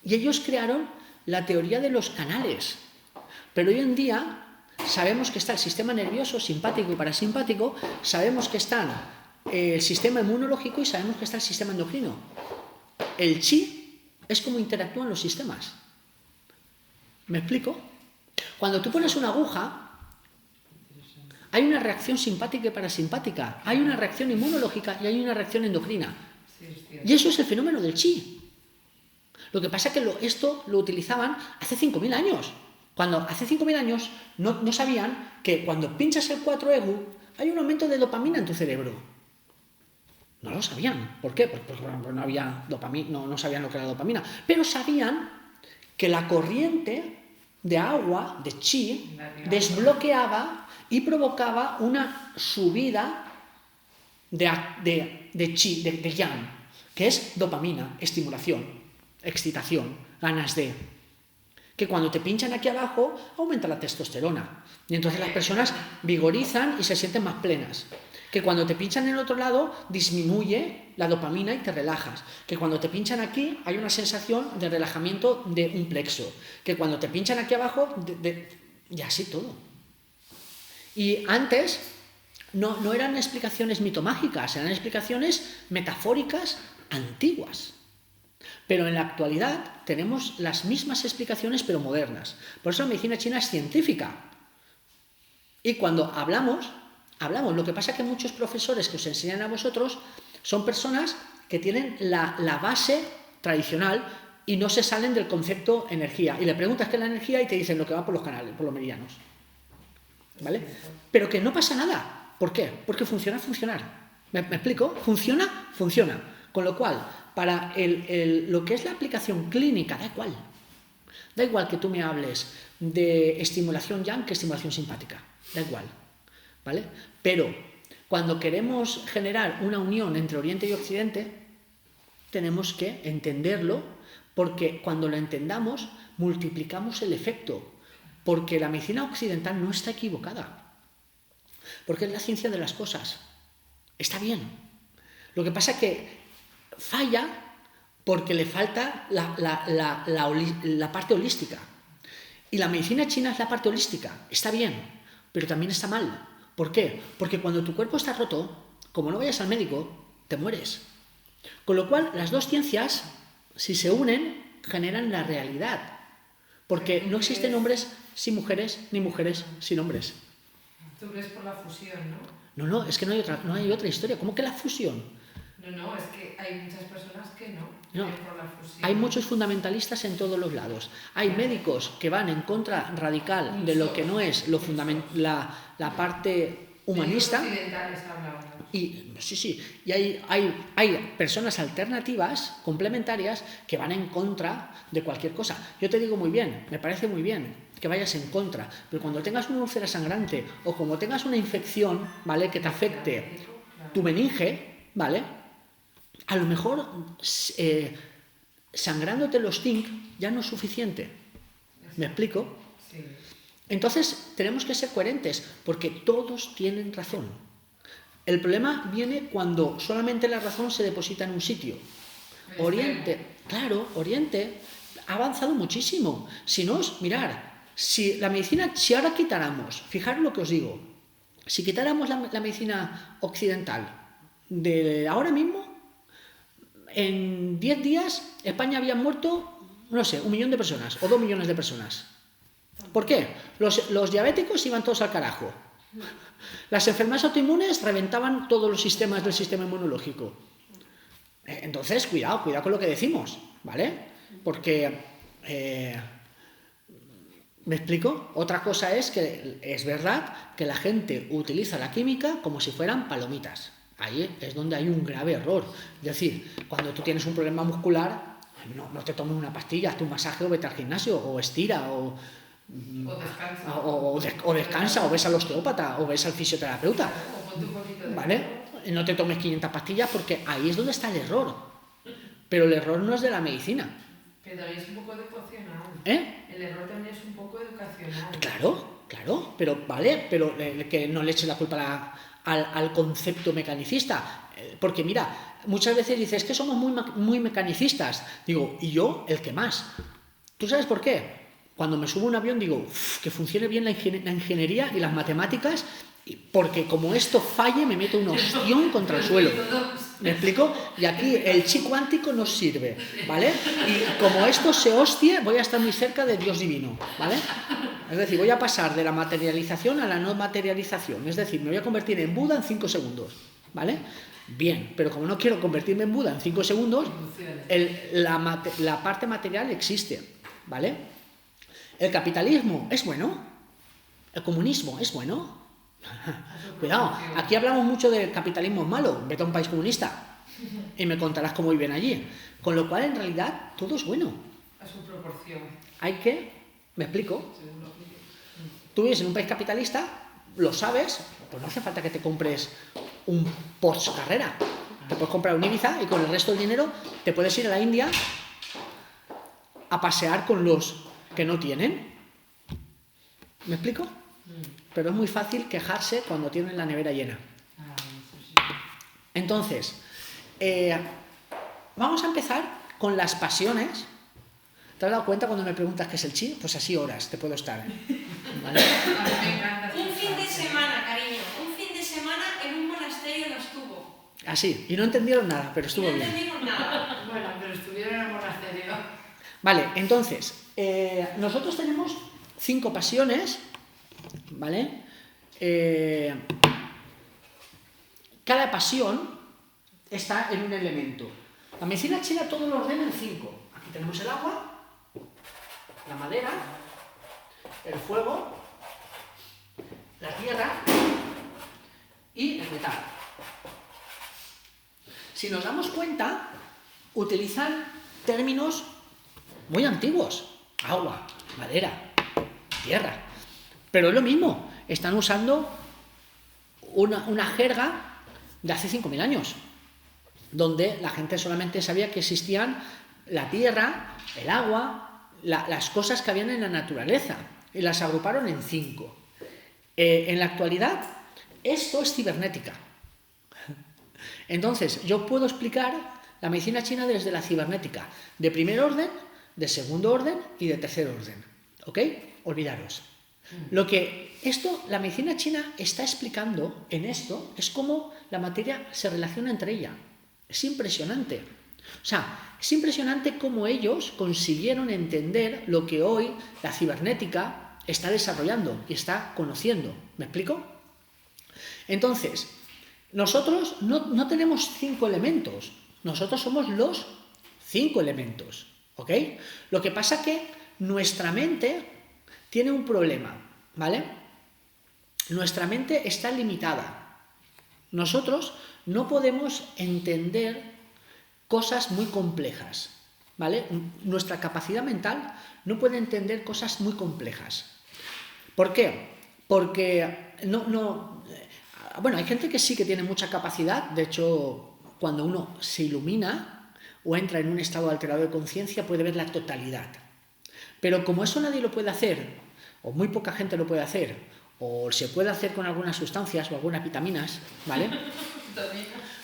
Y ellos crearon la teoría de los canales. Pero hoy en día sabemos que está el sistema nervioso, simpático y parasimpático, sabemos que está el sistema inmunológico y sabemos que está el sistema endocrino. El chi es como interactúan los sistemas. ¿Me explico? Cuando tú pones una aguja, hay una reacción simpática y parasimpática, hay una reacción inmunológica y hay una reacción endocrina. Y eso es el fenómeno del chi. Lo que pasa es que esto lo utilizaban hace 5.000 años. Cuando hace 5.000 años no sabían que cuando pinchas el 4-egu hay un aumento de dopamina en tu cerebro. No lo sabían. ¿Por qué? Porque no había dopamina, no sabían lo que era la dopamina. Pero sabían que la corriente de agua, de chi, desbloqueaba y provocaba una subida de chi, de yang, que es dopamina, estimulación, excitación, ganas de... que cuando te pinchan aquí abajo aumenta la testosterona y entonces las personas vigorizan y se sienten más plenas. Que cuando te pinchan en el otro lado disminuye la dopamina y te relajas. Que cuando te pinchan aquí hay una sensación de relajamiento de un plexo. Que cuando te pinchan aquí abajo, y así todo. Y antes no eran explicaciones mitomágicas, eran explicaciones metafóricas antiguas. Pero en la actualidad tenemos las mismas explicaciones pero modernas. Por eso la medicina china es científica. Y cuando hablamos. Lo que pasa es que muchos profesores que os enseñan a vosotros son personas que tienen la base tradicional y no se salen del concepto energía. Y le preguntas qué es la energía y te dicen lo que va por los canales, por los meridianos. ¿Vale? Pero que no pasa nada. ¿Por qué? Porque funciona. ¿Me explico? Funciona. Con lo cual, para lo que es la aplicación clínica, da igual. Da igual que tú me hables de estimulación yang que estimulación simpática. Da igual. ¿Vale? Pero cuando queremos generar una unión entre Oriente y Occidente, tenemos que entenderlo, porque cuando lo entendamos, multiplicamos el efecto, porque la medicina occidental no está equivocada, porque es la ciencia de las cosas, está bien. Lo que pasa es que falla porque le falta la parte holística, y la medicina china es la parte holística, está bien, pero también está mal. ¿Por qué? Porque cuando tu cuerpo está roto, como no vayas al médico, te mueres. Con lo cual, las dos ciencias, si se unen, generan la realidad. Porque no existen hombres sin mujeres, ni mujeres sin hombres. Tú ves por la fusión, ¿no? No, es que no hay otra historia. ¿Cómo que la fusión? No, es que hay muchas personas que no. Por la fusión. Hay muchos fundamentalistas en todos los lados. Hay médicos que van en contra radical de lo que no es la parte humanista. Y hay personas alternativas, complementarias, que van en contra de cualquier cosa. Yo te digo muy bien, me parece muy bien que vayas en contra, pero cuando tengas una úlcera sangrante o como tengas una infección, ¿vale?, que te afecte tu meninge, ¿vale?, a lo mejor sangrándote los zinc ya no es suficiente. ¿Me explico? Sí. Entonces tenemos que ser coherentes porque todos tienen razón. El problema viene cuando solamente la razón se deposita en un sitio. Oriente ha avanzado muchísimo. Si ahora quitáramos, fijaros lo que os digo, si quitáramos la medicina occidental de ahora mismo, en 10 días España había muerto, no sé, 1 millón de personas o 2 millones de personas. ¿Por qué? Los diabéticos iban todos al carajo. Las enfermedades autoinmunes reventaban todos los sistemas del sistema inmunológico. Entonces, cuidado con lo que decimos, ¿vale? Porque, ¿me explico? Otra cosa es que es verdad que la gente utiliza la química como si fueran palomitas. Ahí es donde hay un grave error. Es decir, cuando tú tienes un problema muscular, no te tomes una pastilla, hazte un masaje o vete al gimnasio o estira. O descansa, o ves al osteópata, o ves al fisioterapeuta. ¿Vale? No te tomes 500 pastillas porque ahí es donde está el error. Pero el error no es de la medicina. Pero también es un poco educacional. El error también es un poco educacional. Claro, pero que no le eches la culpa al concepto mecanicista. Porque mira, muchas veces dices que somos muy mecanicistas. Digo, y yo el que más. ¿Tú sabes por qué? Cuando me subo a un avión digo, que funcione bien la ingeniería y las matemáticas, porque como esto falle me meto un ostión contra el suelo. ¿Me explico? Y aquí el chi cuántico nos sirve, ¿vale? Y como esto se hostie, voy a estar muy cerca de Dios divino, ¿vale? Es decir, voy a pasar de la materialización a la no materialización. Es decir, me voy a convertir en Buda en 5 segundos, ¿vale? Bien, pero como no quiero convertirme en Buda en 5 segundos, la parte material existe, ¿vale? ¿El capitalismo es bueno? ¿El comunismo es bueno? Cuidado, aquí hablamos mucho del capitalismo malo, vete a un país comunista y me contarás cómo viven allí. Con lo cual, en realidad, todo es bueno. A su proporción. ¿Me explico? Tú vives en un país capitalista, lo sabes, pues no hace falta que te compres un Porsche Carrera. Te puedes comprar un Ibiza y con el resto del dinero te puedes ir a la India a pasear con los que no tienen. ¿Me explico? Pero es muy fácil quejarse cuando tienen la nevera llena. Entonces, vamos a empezar con las pasiones. ¿Te has dado cuenta cuando me preguntas qué es el chi? Pues así horas te puedo estar. ¿Vale? Un fin de semana, cariño. Un fin de semana en un monasterio no estuvo. Así, y no entendieron nada, pero estuvo bien. No entendimos nada. Bueno, pero estuvieron en el monasterio. Vale, entonces, nosotros tenemos 5 pasiones, ¿vale? Cada pasión está en un elemento. La medicina china todo lo ordena en 5. Aquí tenemos el agua, la madera, el fuego, la tierra y el metal. Si nos damos cuenta, utilizan términos muy antiguos. Agua, madera, tierra. Pero es lo mismo. Están usando una jerga de hace 5.000 años, donde la gente solamente sabía que existían la tierra, el agua, las cosas que habían en la naturaleza, y las agruparon en 5. En la actualidad, esto es cibernética. Entonces, yo puedo explicar la medicina china desde la cibernética, de primer orden, de segundo orden y de tercer orden. ¿Ok? Olvidaros. La medicina china está explicando en esto es cómo la materia se relaciona entre ella. Es impresionante. O sea, es impresionante cómo ellos consiguieron entender lo que hoy la cibernética está desarrollando y está conociendo. ¿Me explico? Entonces, nosotros no tenemos 5 elementos. Nosotros somos los 5 elementos. ¿Ok? Lo que pasa es que nuestra mente tiene un problema, ¿vale? Nuestra mente está limitada. Nosotros no podemos entender cosas muy complejas, ¿vale? Nuestra capacidad mental no puede entender cosas muy complejas. ¿Por qué? Porque bueno, hay gente que sí que tiene mucha capacidad. De hecho, cuando uno se ilumina o entra en un estado alterado de conciencia, puede ver la totalidad. Pero como eso nadie lo puede hacer, o muy poca gente lo puede hacer, o se puede hacer con algunas sustancias o algunas vitaminas, ¿vale?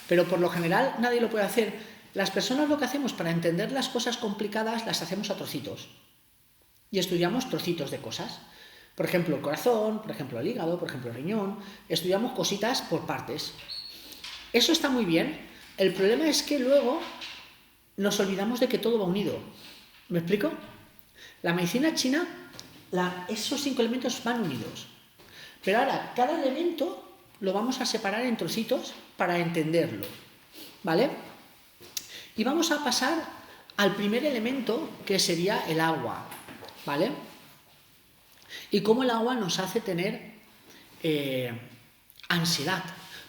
Pero por lo general nadie lo puede hacer. Las personas lo que hacemos para entender las cosas complicadas las hacemos a trocitos. Y estudiamos trocitos de cosas. Por ejemplo, el corazón, por ejemplo, el hígado, por ejemplo, el riñón. Estudiamos cositas por partes. Eso está muy bien. El problema es que luego nos olvidamos de que todo va unido. ¿Me explico? La medicina china, esos 5 elementos van unidos. Pero ahora, cada elemento lo vamos a separar en trocitos para entenderlo. ¿Vale? Y vamos a pasar al primer elemento, que sería el agua. ¿Vale? Y cómo el agua nos hace tener ansiedad.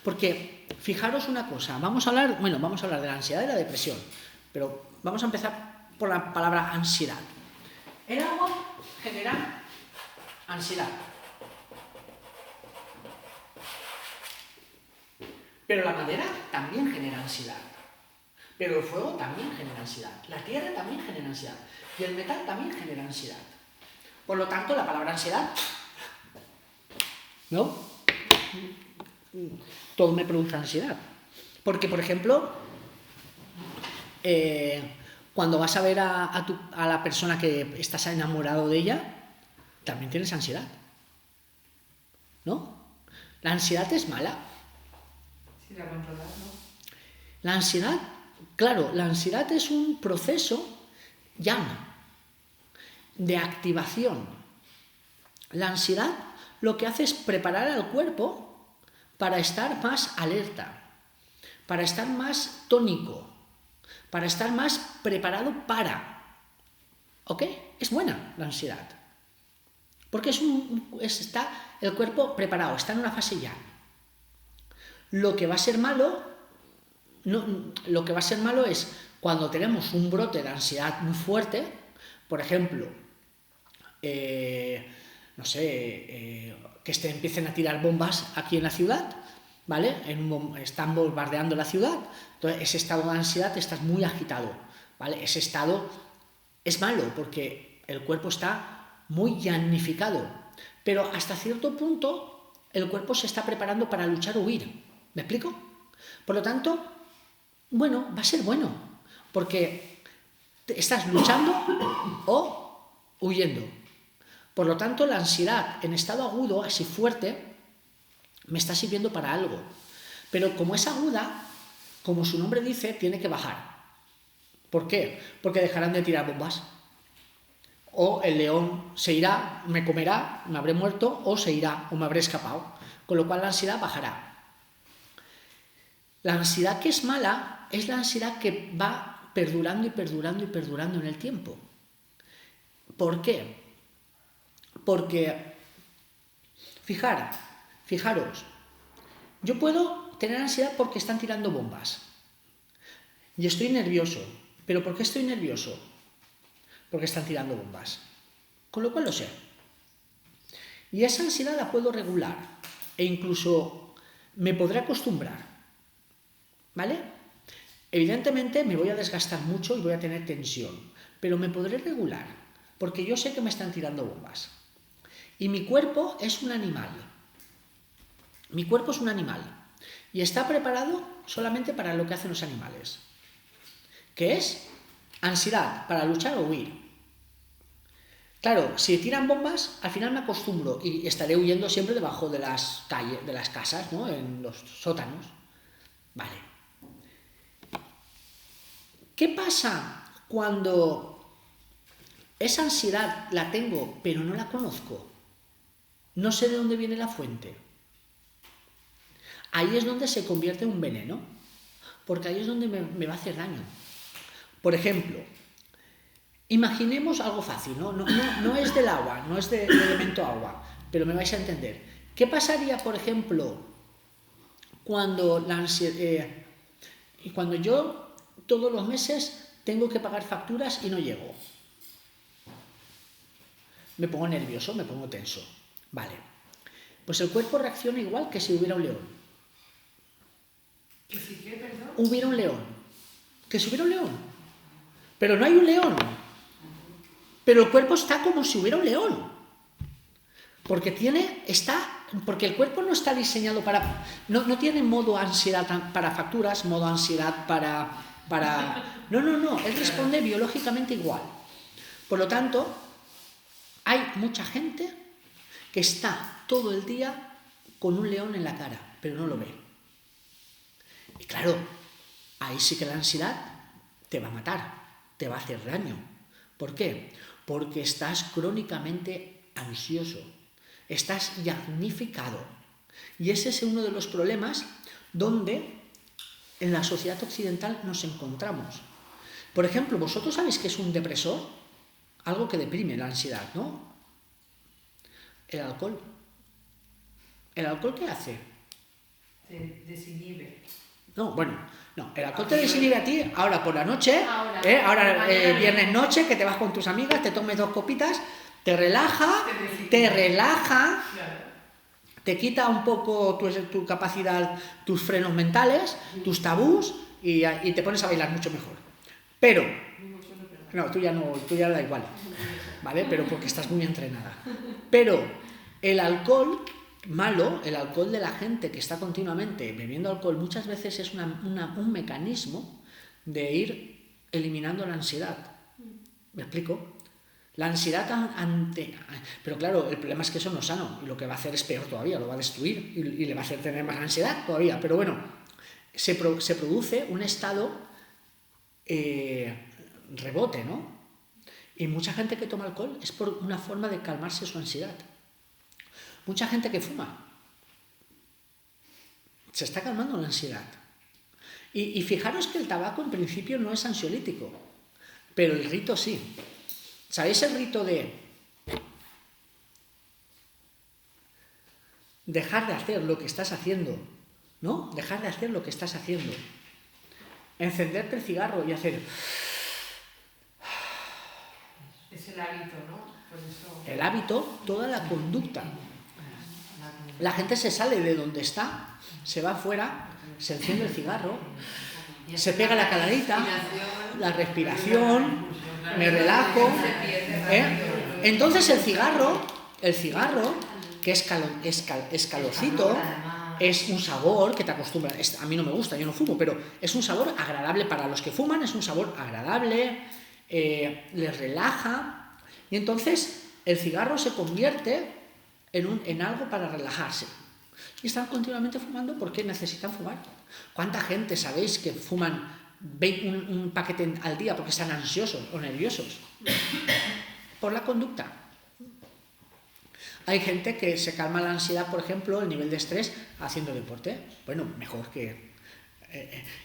Porque, fijaros una cosa, vamos a hablar de la ansiedad y la depresión, pero vamos a empezar por la palabra ansiedad. El agua genera Ansiedad. Pero la madera también genera ansiedad. Pero el fuego también genera ansiedad. La tierra también genera ansiedad. Y el metal también genera ansiedad. Por lo tanto, la palabra ansiedad, ¿no? Todo me produce ansiedad. Porque, por ejemplo, cuando vas a ver a la persona que estás enamorado de ella, también tienes ansiedad. ¿No? La ansiedad es mala. Si la controlas, ¿no? La ansiedad, claro, la ansiedad es un proceso yang de activación. La ansiedad lo que hace es preparar al cuerpo para estar más alerta, para estar más tónico, para estar más preparado para. ¿Ok? Es buena la ansiedad. Porque está el cuerpo preparado, está en una fase yang. Lo que va a ser malo es cuando tenemos un brote de ansiedad muy fuerte, por ejemplo, no sé, que empiecen a tirar bombas aquí en la ciudad, ¿vale? Están bombardeando la ciudad, entonces ese estado de ansiedad estás muy agitado, ¿vale? Ese estado es malo porque el cuerpo está muy yanificado, pero hasta cierto punto el cuerpo se está preparando para luchar o huir. ¿Me explico? Por lo tanto, bueno, va a ser bueno, porque estás luchando o huyendo. Por lo tanto, la ansiedad en estado agudo, así fuerte, me está sirviendo para algo. Pero como es aguda, como su nombre dice, tiene que bajar. ¿Por qué? Porque dejarán de tirar bombas. O el león se irá, me comerá, me habré muerto, o se irá, o me habré escapado. Con lo cual la ansiedad bajará. La ansiedad que es mala es la ansiedad que va perdurando y perdurando y perdurando en el tiempo. ¿Por qué? Porque, fijaros, yo puedo tener ansiedad porque están tirando bombas. Y estoy nervioso. ¿Pero por qué estoy nervioso? Porque están tirando bombas. Con lo cual lo sé. Y esa ansiedad la puedo regular. E incluso me podré acostumbrar. ¿Vale? Evidentemente me voy a desgastar mucho y voy a tener tensión. Pero me podré regular. Porque yo sé que me están tirando bombas. Y mi cuerpo es un animal. Mi cuerpo es un animal. Y está preparado solamente para lo que hacen los animales. Que es ansiedad para luchar o huir. Claro, si tiran bombas, al final me acostumbro y estaré huyendo siempre debajo de las calles, de las casas, ¿no? En los sótanos. Vale. ¿Qué pasa cuando esa ansiedad la tengo, pero no la conozco? No sé de dónde viene la fuente. Ahí es donde se convierte en un veneno, porque ahí es donde me va a hacer daño. Por ejemplo, imaginemos algo fácil, no es del agua, no es del elemento agua, pero me vais a entender. ¿Qué pasaría, por ejemplo, cuando yo todos los meses tengo que pagar facturas y no llego? Me pongo nervioso, me pongo tenso. Vale. Pues el cuerpo reacciona igual que si hubiera un león. ¿Que si qué, perdón? Hubiera un león. Que si hubiera un león. Pero no hay un león. Pero el cuerpo está como si hubiera un león. Porque el cuerpo no está diseñado para... No tiene modo ansiedad para facturas, modo ansiedad para... No. Él responde biológicamente igual. Por lo tanto, hay mucha gente que está todo el día con un león en la cara, pero no lo ve. Y claro, ahí sí que la ansiedad te va a matar, te va a hacer daño. ¿Por qué? Porque estás crónicamente ansioso, estás yagnificado. Y ese es uno de los problemas donde en la sociedad occidental nos encontramos. Por ejemplo, vosotros sabéis que es un depresor, algo que deprime la ansiedad, ¿no? El alcohol. ¿El alcohol qué hace? Te desinhibe. No, el alcohol te desinhibe a ti ahora por la noche, Ahora, viernes noche, que te vas con tus amigas, te tomes 2 copitas te relaja, Claro. te quita un poco tu capacidad, tus frenos mentales, tus tabús y te pones a bailar mucho mejor. Pero, no, tú ya da igual, ¿vale? Pero porque estás muy entrenada. Pero el alcohol malo, el alcohol de la gente que está continuamente bebiendo alcohol, muchas veces es un mecanismo de ir eliminando la ansiedad. ¿Me explico? La ansiedad Pero claro, el problema es que eso no es sano y lo que va a hacer es peor todavía, lo va a destruir y le va a hacer tener más ansiedad todavía. Pero bueno, se produce un estado rebote, ¿no? Y mucha gente que toma alcohol es por una forma de calmarse su ansiedad. Mucha gente que fuma se está calmando la ansiedad. Y fijaros que el tabaco en principio no es ansiolítico, pero el rito sí. ¿Sabéis el rito de dejar de hacer lo que estás haciendo? ¿No? Dejar de hacer lo que estás haciendo. Encenderte el cigarro y hacer... Es el hábito, ¿no? Por eso... El hábito, toda la conducta. La gente se sale de donde está, se va afuera, se enciende el cigarro, se pega la caladita, la respiración, me relajo. Entonces el cigarro, que es calorcito, es un sabor que te acostumbra. A mí no me gusta, yo no fumo, pero es un sabor agradable para los que fuman, es un sabor agradable, les relaja. Y entonces el cigarro se convierte en algo para relajarse. Y están continuamente fumando porque necesitan fumar. ¿Cuánta gente sabéis que fuman un paquete al día porque están ansiosos o nerviosos? Por la conducta. Hay gente que se calma la ansiedad, por ejemplo, el nivel de estrés haciendo deporte. Bueno, mejor que...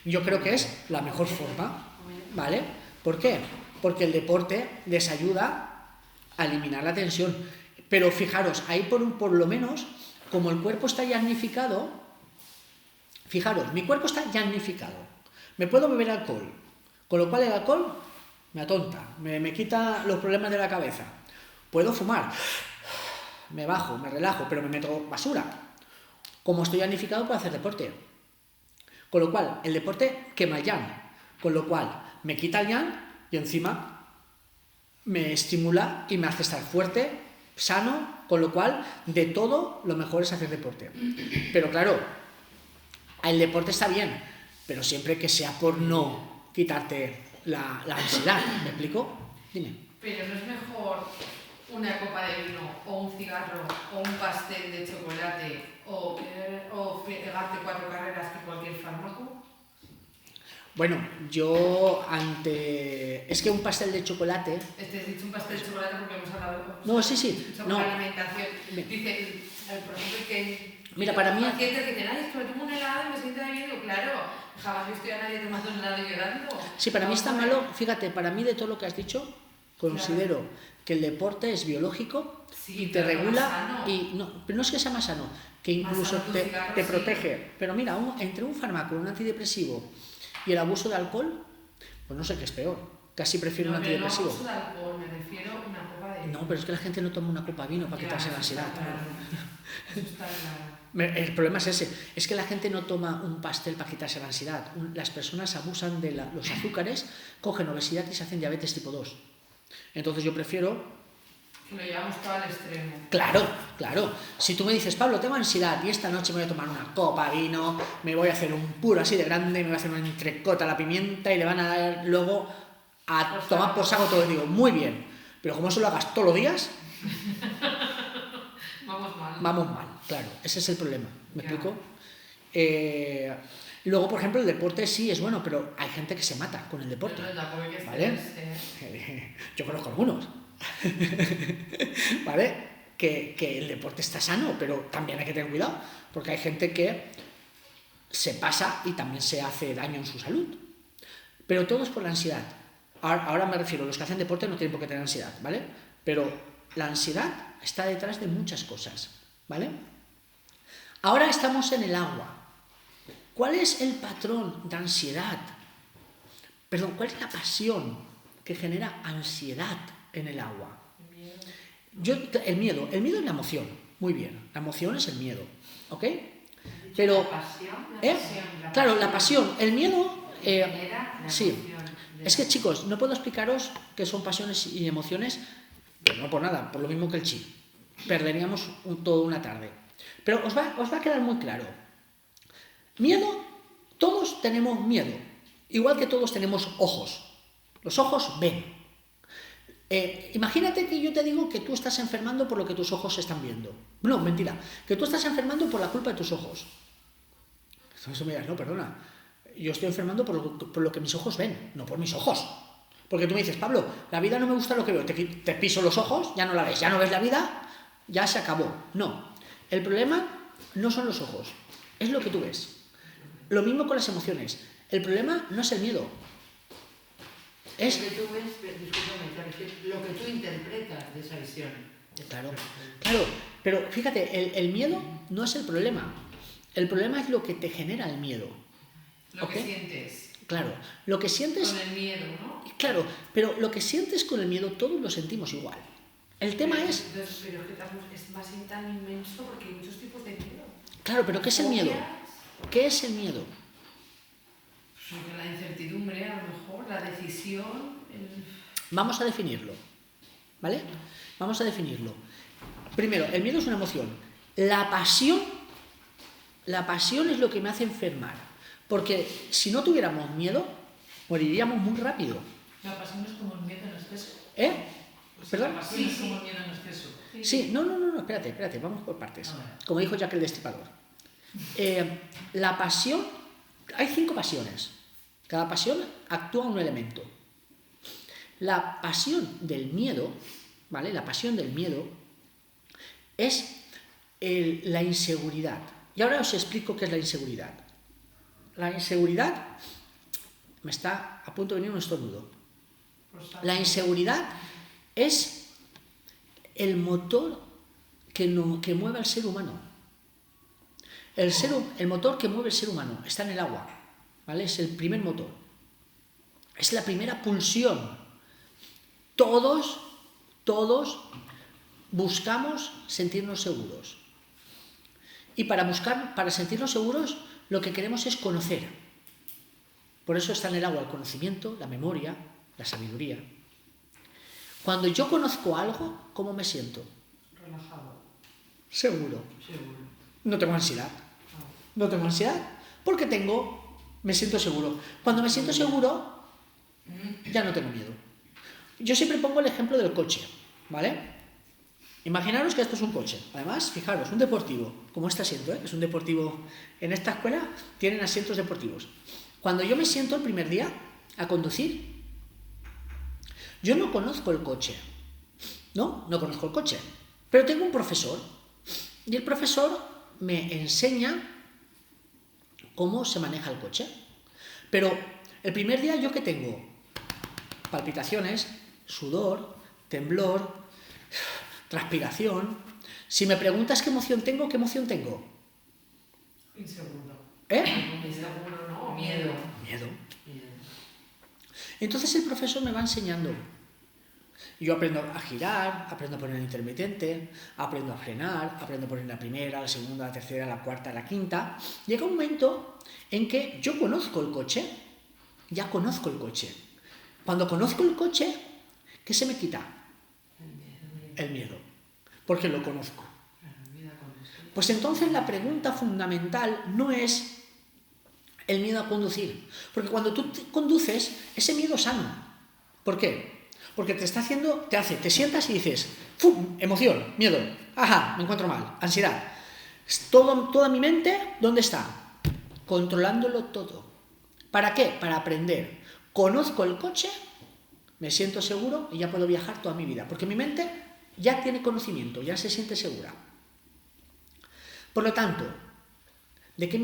yo creo que es la mejor forma, ¿vale? ¿Por qué? Porque el deporte les ayuda a eliminar la tensión. Pero fijaros, ahí por lo menos, como el cuerpo está yagnificado, fijaros, mi cuerpo está yagnificado. Me puedo beber alcohol, con lo cual el alcohol me atonta, me quita los problemas de la cabeza. Puedo fumar, me bajo, me relajo, pero me meto basura. Como estoy yagnificado, puedo hacer deporte. Con lo cual, el deporte quema el yang. Con lo cual, me quita el yang y encima me estimula y me hace estar fuerte, sano, con lo cual, de todo, lo mejor es hacer deporte. Pero claro, el deporte está bien, pero siempre que sea por no quitarte la ansiedad. ¿Me explico? Dime. Pero ¿no es mejor una copa de vino, o un cigarro, o un pastel de chocolate, o pegarte 4 carreras que cualquier fármaco? Bueno, es que un pastel de chocolate... Has dicho un pastel de chocolate porque hemos hablado... No, sí. Sobre la alimentación. Dice, por ejemplo, que... Mira, para mí... Pacientes que dicen, ay, es que me tomo un helado y me siento de bien. Digo, claro, jamás he visto a nadie tomando un helado y llorando. Sí, para mí está malo. Fíjate, para mí de todo lo que has dicho, considero que el deporte es biológico y te regula... pero no es que sea más sano, que incluso te protege. Pero mira, entre un fármaco, un antidepresivo... y el abuso de alcohol, pues no sé qué es peor. Casi prefiero un antidepresivo. No, abuso de alcohol, me refiero a una copa de vino. No, pero es que la gente no toma una copa de vino para quitarse la ansiedad. Eso está claro. El problema es ese, es que la gente no toma un pastel para quitarse la ansiedad. Las personas abusan de los azúcares, cogen obesidad y se hacen diabetes tipo 2. Entonces yo prefiero... Lo llevamos todo al extremo. Claro. Si tú me dices, Pablo, tengo ansiedad y esta noche me voy a tomar una copa de vino, me voy a hacer un puro así de grande, me voy a hacer una entrecota a la pimienta y le van a dar luego a tomar por saco todo. Digo, muy bien, pero como eso lo hagas todos los días... Vamos mal, claro, ese es el problema. ¿Me explico? Luego, por ejemplo, el deporte sí es bueno, pero hay gente que se mata con el deporte. ¿Vale? Yo conozco algunos. ¿Vale? Que el deporte está sano, pero también hay que tener cuidado, porque hay gente que se pasa y también se hace daño en su salud. Pero todo es por la ansiedad. Ahora me refiero, los que hacen deporte no tienen por qué tener ansiedad, ¿vale? Pero la ansiedad está detrás de muchas cosas, ¿vale? Ahora estamos en el agua. ¿Cuál es el patrón de ansiedad? Perdón, ¿cuál es la pasión que genera ansiedad en el agua? El miedo es la emoción. Muy bien, la emoción es el miedo, ¿ok? Pero, claro, la pasión, el miedo, sí. Es que, chicos, no puedo explicaros qué son pasiones y emociones, pero no por nada, por lo mismo que el chi. Perderíamos toda una tarde. Pero os va a quedar muy claro. Miedo, todos tenemos miedo, igual que todos tenemos ojos. Los ojos ven. Imagínate que yo te digo que tú estás enfermando por lo que tus ojos están viendo. No, mentira. Que tú estás enfermando por la culpa de tus ojos. Entonces me dirás, no, perdona. Yo estoy enfermando por lo que mis ojos ven, no por mis ojos. Porque tú me dices, Pablo, la vida no me gusta lo que veo. Te piso los ojos, ya no la ves. Ya no ves la vida, ya se acabó. No. El problema no son los ojos, es lo que tú ves. Lo mismo con las emociones. El problema no es el miedo. Es lo que tú ves, discúlpame, lo que tú interpretas de esa visión. Claro, pero fíjate, el miedo no es el problema. El problema es lo que te genera el miedo. Lo que sientes. Claro, lo que sientes... Con el miedo, ¿no? Claro, pero lo que sientes con el miedo todos lo sentimos igual. El tema es... Pero es que más tan inmenso porque hay muchos tipos de miedo. Claro, pero ¿qué es el miedo? ¿Qué es el miedo? La incertidumbre, a lo mejor, la decisión... Vamos a definirlo, ¿vale? Vamos a definirlo. Primero, el miedo es una emoción. La pasión es lo que me hace enfermar. Porque si no tuviéramos miedo, moriríamos muy rápido. La pasión es como el miedo en exceso. ¿Perdón? La pasión es como el miedo en exceso. Sí, no, espérate, vamos por partes. Como dijo Jack el Destripador. La pasión, hay 5 pasiones. Cada pasión actúa un elemento. La pasión del miedo, ¿vale? La pasión del miedo es la inseguridad. Y ahora os explico qué es la inseguridad. La inseguridad, me está a punto de venir un estornudo. La inseguridad es el motor que mueve al ser humano. El motor que mueve el ser humano está en el agua, ¿vale? Es el primer motor. Es la primera pulsión. Todos buscamos sentirnos seguros. Y para sentirnos seguros, lo que queremos es conocer. Por eso está en el agua el conocimiento, la memoria, la sabiduría. Cuando yo conozco algo, ¿cómo me siento? Relajado. Seguro. No tengo ansiedad. No tengo ansiedad porque me siento seguro. Cuando me siento seguro, ya no tengo miedo. Yo siempre pongo el ejemplo del coche, ¿vale? Imaginaros que esto es un coche. Además, fijaros, un deportivo, como este asiento, es un deportivo. En esta escuela tienen asientos deportivos. Cuando yo me siento el primer día a conducir, yo no conozco el coche. No conozco el coche. Pero tengo un profesor. Y el profesor me enseña cómo se maneja el coche. Pero el primer día, ¿yo qué tengo? Palpitaciones, sudor, temblor, transpiración. Si me preguntas qué emoción tengo, ¿qué emoción tengo? Inseguro. Inseguro, no. Miedo. Entonces el profesor me va enseñando. Yo aprendo a girar, aprendo a poner el intermitente, aprendo a frenar, aprendo a poner la primera, la segunda, la tercera, la cuarta, la quinta. Llega un momento en que yo conozco el coche, ya conozco el coche. Cuando conozco el coche, ¿qué se me quita? El miedo, porque lo conozco. Pues entonces la pregunta fundamental no es el miedo a conducir, porque cuando tú conduces, ese miedo es sano. ¿Por qué? Porque te sientas y dices, ¡fum! Emoción, miedo, ajá, me encuentro mal, ansiedad. Toda mi mente, ¿dónde está? Controlándolo todo. ¿Para qué? Para aprender. Conozco el coche, me siento seguro y ya puedo viajar toda mi vida, porque mi mente ya tiene conocimiento, ya se siente segura. Por lo tanto, ¿de qué